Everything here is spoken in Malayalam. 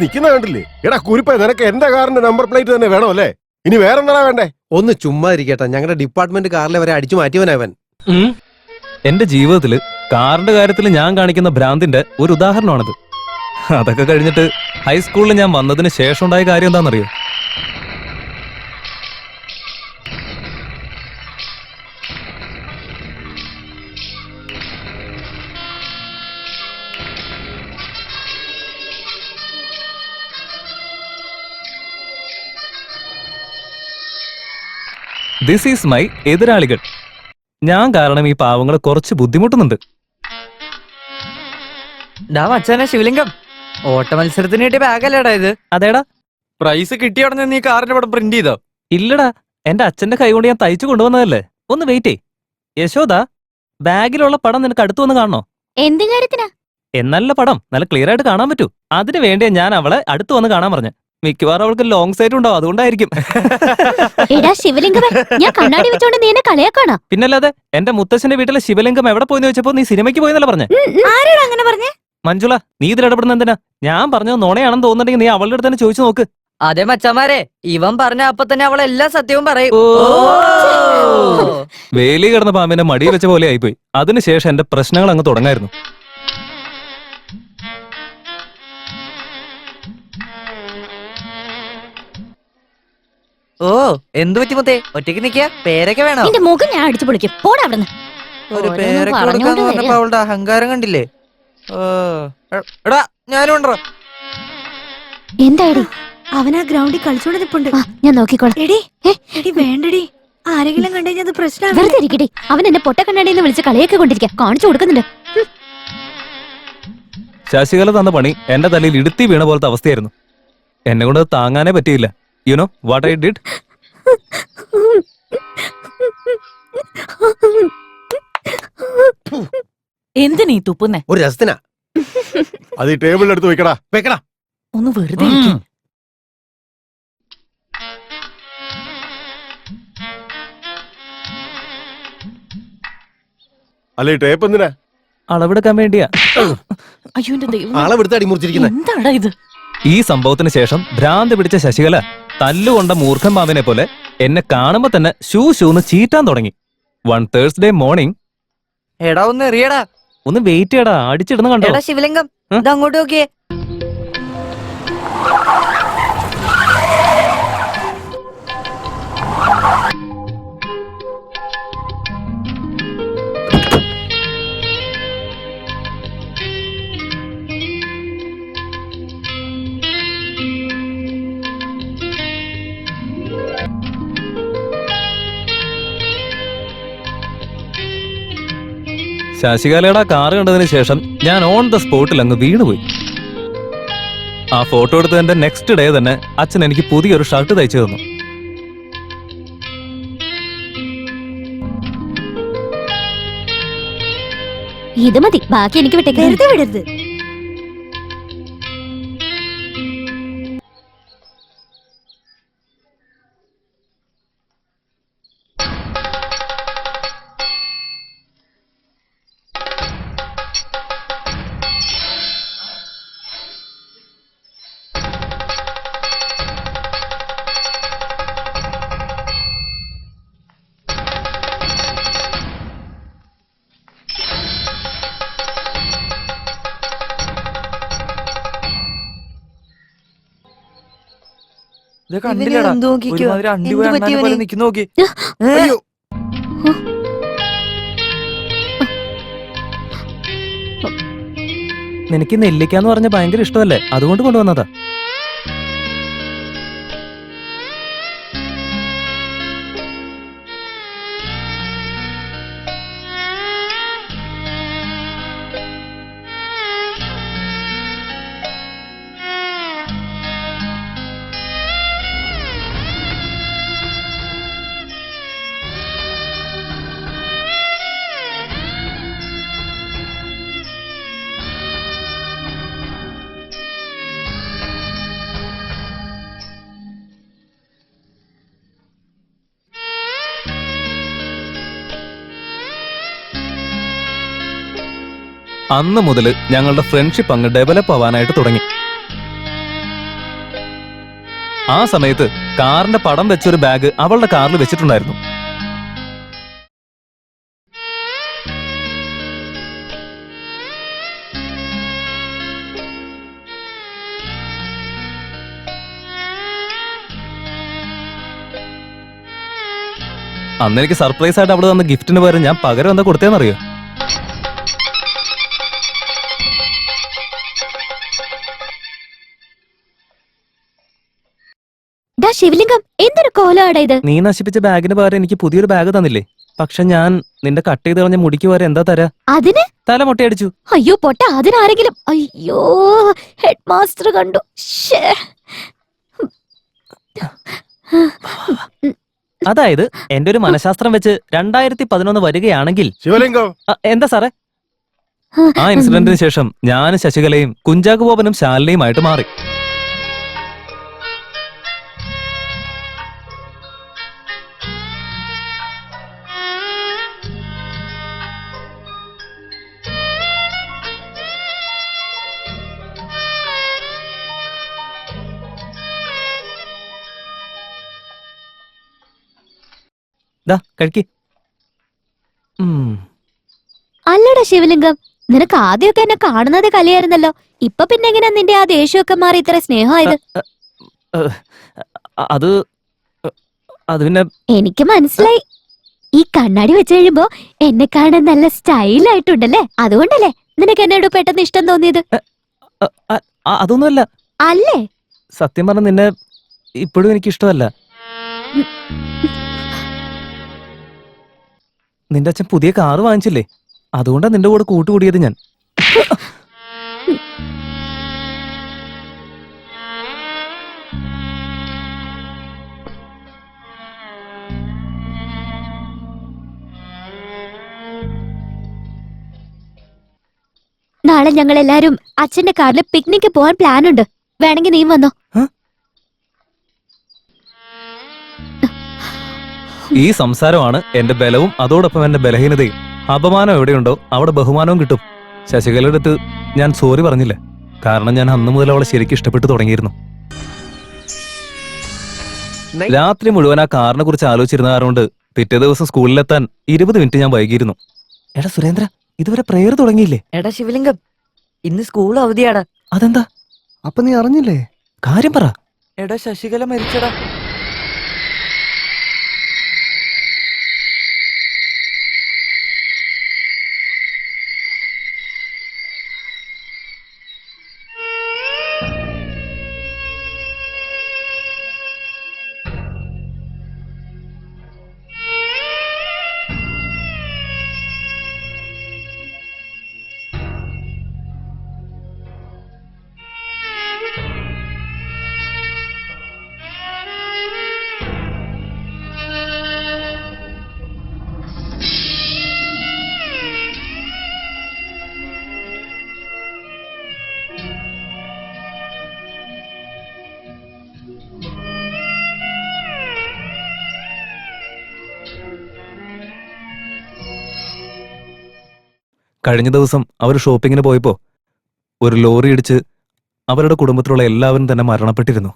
നിക്കുന്ന കണ്ടില്ലേ? എടാ കുരിപ്പ, നിനക്ക് എന്റെ കാറിന്റെ നമ്പർ പ്ലേറ്റ് തന്നെ വേണോ അല്ലേ? ഇനി വേറെന്താ വേണ്ടേ? ഒന്ന് ചുമ്മാ ഇരിക്കട്ടെ, ഞങ്ങളുടെ ഡിപ്പാർട്ട്മെന്റ് കാറിലെ വരെ അടിച്ചു മാറ്റിയവനവൻ. എന്റെ ജീവിതത്തില് കാറിന്റെ കാര്യത്തിൽ ഞാൻ കാണിക്കുന്ന ഭ്രാന്തിന്റെ ഒരു ഉദാഹരണമാണിത്. അതൊക്കെ കഴിഞ്ഞിട്ട് ഹൈസ്കൂളിൽ ഞാൻ വന്നതിന് ശേഷം ഉണ്ടായ കാര്യം എന്താണെന്നറിയോ? ദിസ് ഈസ് മൈ എതിരാളികൾ. ഞാൻ കാരണം ഈ പാവങ്ങളെ കുറച്ച് ബുദ്ധിമുട്ടുന്നുണ്ട്. മച്ചാനെ ശിവലിംഗം, ഓട്ട മത്സരത്തിന് കിട്ടിയ ബാഗല്ലേടാ ഇത്? അതേടാ. പ്രൈസ് കിട്ടിയ ഉടനെ നീ കാറിന്റെ പടം പ്രിന്റ് ചെയ്തോ? ഇല്ലടാ, എന്റെ അച്ഛന്റെ കൈ കൊണ്ട് ഞാൻ തയ്ച്ചു കൊണ്ടുവന്നതല്ലേ. ഒന്ന് വെയിറ്റേ. യശോദ, ബാഗിലുള്ള പടം നിനക്ക് അടുത്തു വന്ന് കാണണോ? എന്ത് കാര്യത്തിനാ? എന്നല്ല പടം നല്ല ക്ലിയർ ആയിട്ട് കാണാൻ പറ്റൂ. അതിനു വേണ്ടിയാ ഞാൻ അവളെ അടുത്തു വന്ന് കാണാൻ പറഞ്ഞു. മിക്കവാറും അവൾക്ക് ലോങ് സൈറ്റ് ഉണ്ടാവും, അതുകൊണ്ടായിരിക്കും. എടാ ശിവലിംഗമേ, ഞാൻ കണ്ണാടി വെച്ചോണ്ട് നീ എന്നെ കളിയാക്കാണോ? പിന്നല്ലാതെ. എന്റെ മുത്തശ്ശന്റെ വീട്ടിലെ ശിവലിംഗം എവിടെ പോയെന്ന് വെച്ചപ്പോ നീ സിനിമയ്ക്ക് പോയെന്നല്ല പറഞ്ഞേ. ആരാണ് അങ്ങനെ പറഞ്ഞേ? മഞ്ജുള, നീ ഇതിൽ ഇടപെടുന്ന എന്തിനാ? ഞാൻ പറഞ്ഞത് നുണയാണെന്ന് തോന്നുന്നുണ്ടെങ്കിൽ നീ അവളുടെ അടുത്ത് തന്നെ ചോദിച്ചു നോക്ക്. അതെ മച്ചാമാരെ, ഇവൻ പറഞ്ഞ അപ്പൊ തന്നെ അവൾ എല്ലാ സത്യവും പറയും. വേലി കിടന്ന പാമ്പിനെ മടി വെച്ച പോലെ ആയിപ്പോയി. അതിനുശേഷം എന്റെ പ്രശ്നങ്ങൾ അങ്ങ് തുടങ്ങായിരുന്നു. ഓ, എന്തു പറ്റി മുത്തേ? ഒറ്റയ്ക്ക് നിക്കാ? പേരൊക്കെ വേണോ? നിന്റെ മുഖം ഞാൻ അടിച്ചു പൊളിക്കും. പോടാ അവിടുന്ന്. ഒരു പേരൊക്കെ കൊടുക്കാന്ന് പറഞ്ഞപ്പോ അവളുടെ അഹങ്കാരം കണ്ടില്ലേ? എടാ ഞാനും ഉണ്ടോ? എന്താടി? അവനാ ഗ്രൗണ്ടിൽ കളിച്ചോണ്ട് നിപ്പുണ്ട്. ഞാൻ നോക്കിക്കോളാം. എടി എടി വേണ്ടടി, ആരെങ്കിലും കണ്ടുകഴിഞ്ഞാൽ അത് പ്രശ്നമാണ്. വെറുതെ ഇരിക്കട്ടെ. അവൻ എന്നെ പൊട്ട കണ്ണാടിന്ന് വിളിച്ച് കളിയൊക്കെ കൊണ്ടിരിക്കുക. കാണിച്ചു കൊടുക്കുന്നുണ്ട്. ശശികല തന്ന പണി എന്റെ തലയിൽ ഇടുത്തി വീണ പോലത്തെ അവസ്ഥയായിരുന്നു. എന്നെ കൊണ്ട് താങ്ങാനേ പറ്റിയില്ല. You know what I did? എന്തിനീ തുപ്പുന്നേ? ഒരു രസത്തിനാ. അത് ഈ ടേബിളിൽ എടുത്ത് വെക്കടാ. വെക്കടാ. ഒന്ന് വെറുതെ ഇരിക്ക്. അല്ലെ ടേപ്പ് എന്തിനാ? അളവെടുക്കാൻ വേണ്ടിയാ. അയ്യോ എന്റെ ദൈവം, അളവെടുത്ത് അടിമുറിച്ചിരിക്കുന്നത്. എന്താടാ ഇത്? ഈ സംഭവത്തിന് ശേഷം ഭ്രാന്ത് പിടിച്ച ശശികല തല്ലുകൊണ്ട മൂർഖൻ പാമ്പിനെ പോലെ എന്നെ കാണുമ്പോ തന്നെ ഷൂന്ന് ചീറ്റാൻ തുടങ്ങി. One Thursday morning. എടാ ഒന്ന് എറിയടാ. ഒന്ന് വെയിറ്റ് ചെയ്യടാ, അടിച്ചിടുന്ന കണ്ടോ? എടാ ശിവലിംഗം, ഇത് അങ്ങോട്ട് നോക്കിയേ. ശശികലയുടെ കാറ് കണ്ടതിന് ശേഷം ഞാൻ ഓൺ ദ സ്പോട്ടിൽ അങ്ങ് വീണുപോയി. ആ ഫോട്ടോ എടുത്തതിന്റെ നെക്സ്റ്റ് ഡേ തന്നെ അച്ഛൻ എനിക്ക് പുതിയൊരു ഷർട്ട് തയ്ച്ചു തന്നു. ഇത് മതി, ബാക്കി എനിക്ക് വിട്ടേക്ക്. വെറുതെ വിടരുത്. നിനക്ക് നെല്ലിക്കാന്ന് പറഞ്ഞ ഭയങ്കര ഇഷ്ടമല്ലേ, അതുകൊണ്ട് കൊണ്ടുവന്നതാ. അന്ന് മുതൽ ഞങ്ങളുടെ ഫ്രണ്ട്ഷിപ്പ് അങ്ങ് ഡെവലപ്പ് ആവാനായിട്ട് തുടങ്ങി. ആ സമയത്ത് കാറിന്റെ പടം വെച്ചൊരു ബാഗ് അവളുടെ കാറിൽ വെച്ചിട്ടുണ്ടായിരുന്നു. അന്ന് എനിക്ക് സർപ്രൈസ് ആയിട്ട് അവള് തന്ന ഗിഫ്റ്റിന് പകരം ഞാൻ പകരം എന്താ കൊടുത്തേന്നറിയോ? ഡാ ശിവലിംഗം, എന്തൊരു കോലമാടാ ഇത്? നീ നശിപ്പിച്ച ബാഗിന് പകരം എനിക്ക് പുതിയൊരു ബാഗ് തന്നില്ലേ? പക്ഷെ ഞാൻ നിന്റെ കട്ട് ചെയ്ത് കളഞ്ഞ മുടിക്ക് പകരം എന്താ തരാ? അതിന് തല മൊട്ടയടിച്ചു. അയ്യോ പൊട്ട, അതിനാരെങ്കിലും. അയ്യോ, ഹെഡ് മാസ്റ്റർ കണ്ടു. ശ്ശേ. അതായത് എന്റെ ഒരു മനഃശാസ്ത്രം വെച്ച് 2011 വരികയാണെങ്കിൽ ശിവലിംഗം, എന്താ സാറേ? ആ ഇൻസിഡന്റിന് ശേഷം ഞാനും ശശികലയും കുഞ്ചാക്കു ബോബനും ശാലിനിയുമായിട്ട് മാറി. ദാ കഴിക്ക്. അല്ലടാ ശിവലിംഗം, നിനക്ക് ആദ്യമൊക്കെ എന്നെ കാണുന്നത് കലയായിരുന്നല്ലോ. ഇപ്പൊ പിന്നെ എങ്ങനെയാ നിന്റെ ആ ദേഷ്യമൊക്കെ മാറി ഇത്ര സ്നേഹമായത്? അത് അത് പിന്നെ എനിക്ക് മനസ്സിലായി. ഈ കണ്ണാടി വെച്ച് കഴിയുമ്പോ എന്നെ കാണാൻ നല്ല സ്റ്റൈലായിട്ടുണ്ടല്ലേ, അതുകൊണ്ടല്ലേ നിനക്ക് എന്നോട് പെട്ടെന്ന് ഇഷ്ടം തോന്നിയത്? അതൊന്നുമല്ല. അല്ലേ? സത്യം പറഞ്ഞ നിന്നെ ഇപ്പോഴും എനിക്ക് ഇഷ്ടമല്ല. നിന്റെ അച്ഛൻ പുതിയ കാറ് വാങ്ങിച്ചില്ലേ, അതുകൊണ്ടാ നിന്റെ കൂടെ കൂട്ടുകൂടിയത് ഞാൻ. നാളെ ഞങ്ങൾ എല്ലാരും അച്ഛന്റെ കാറിൽ പിക്നിക്ക് പോവാൻ പ്ലാൻ ഉണ്ട്. വേണമെങ്കിൽ നീ വന്നോ. ഈ സംസാരമാണ് എന്റെ ബലവും അതോടൊപ്പം എന്റെ ബലഹീനതയും. അപമാനം എവിടെയുണ്ടോ അവിടെ ബഹുമാനവും കിട്ടും. ശശികലയുടെ അടുത്ത് ഞാൻ സോറി പറഞ്ഞില്ല, കാരണം ഞാൻ അന്നു മുതൽ അവളെ ശരിക്കും ഇഷ്ടപ്പെട്ടു തുടങ്ങിയിരുന്നു. രാത്രി മുഴുവൻ ആ കാറിനെ കുറിച്ച് ആലോചിച്ചിരുന്ന കാരണമുണ്ട് പിറ്റേ ദിവസം സ്കൂളിലെത്താൻ 20 മിനിറ്റ് ഞാൻ വൈകിയിരുന്നു. എടാ സുരേന്ദ്ര, ഇതുവരെ പ്രേയർ തുടങ്ങിയില്ലേ? എടാ ശിവലിംഗം, ഇന്ന് സ്കൂൾ അവധിയാടാ. അതെന്താ? അപ്പൊ നീ അറിഞ്ഞില്ലേ? കാര്യം പറ. എടാ ശശികല മരിച്ചടാ. കഴിഞ്ഞ ദിവസം അവർ ഷോപ്പിങ്ങിന് പോയപ്പോ ഒരു ലോറി ഇടിച്ച് അവരുടെ കുടുംബത്തിലുള്ള എല്ലാവരും തന്നെ മരണപ്പെട്ടിരുന്നു.